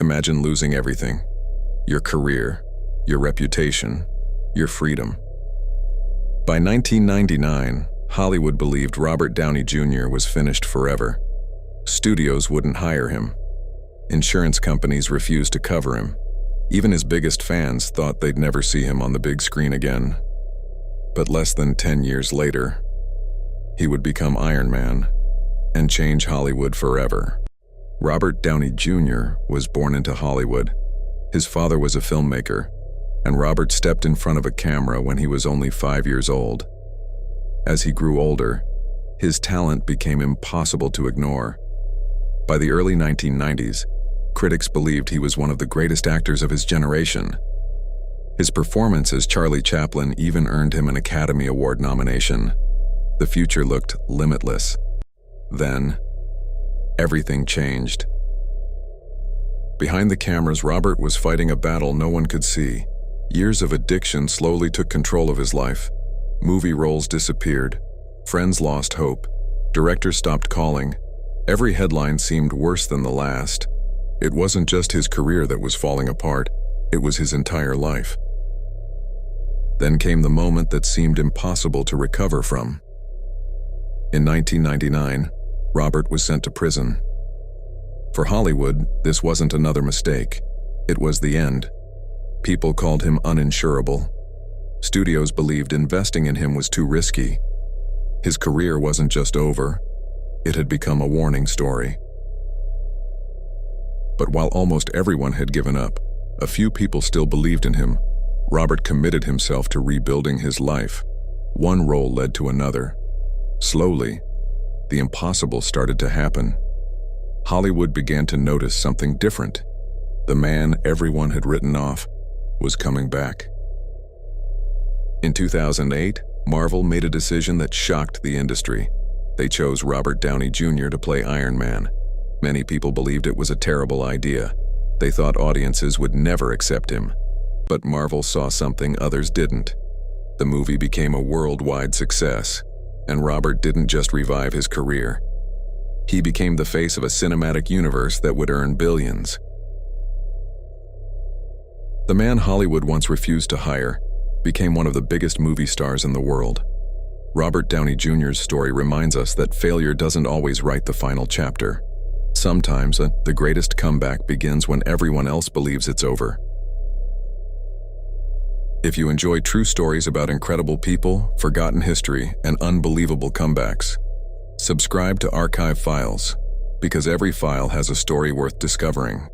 Imagine losing everything: your career, your reputation, your freedom. By 1999, Hollywood believed Robert Downey Jr. was finished forever. Studios wouldn't hire him. Insurance companies refused to cover him. Even his biggest fans thought they'd never see him on the big screen again. But less than 10 years later, he would become Iron Man and change Hollywood forever. Robert Downey Jr. was born into Hollywood. His father was a filmmaker, and Robert stepped in front of a camera when he was only 5 years old. As he grew older, his talent became impossible to ignore. By the early 1990s, critics believed he was one of the greatest actors of his generation. His performance as Charlie Chaplin even earned him an Academy Award nomination. The future looked limitless. Then, everything changed. Behind the cameras, Robert was fighting a battle no one could see. Years of addiction slowly took control of his life. Movie roles disappeared. Friends lost hope. Directors stopped calling. Every headline seemed worse than the last. It wasn't just his career that was falling apart, it was his entire life. Then came the moment that seemed impossible to recover from. In 1999, Robert was sent to prison. For Hollywood, this wasn't another mistake. It was the end. People called him uninsurable. Studios believed investing in him was too risky. His career wasn't just over, it had become a warning story. But while almost everyone had given up, a few people still believed in him. Robert committed himself to rebuilding his life. One role led to another. Slowly, the impossible started to happen. Hollywood began to notice something different. The man everyone had written off was coming back. In 2008, Marvel made a decision that shocked the industry. They chose Robert Downey Jr. to play Iron Man. Many people believed it was a terrible idea. They thought audiences would never accept him. But Marvel saw something others didn't. The movie became a worldwide success, and Robert didn't just revive his career. He became the face of a cinematic universe that would earn billions. The man Hollywood once refused to hire became one of the biggest movie stars in the world. Robert Downey Jr.'s story reminds us that failure doesn't always write the final chapter. Sometimes, the greatest comeback begins when everyone else believes it's over. If you enjoy true stories about incredible people, forgotten history, and unbelievable comebacks, subscribe to Archive Files, because every file has a story worth discovering.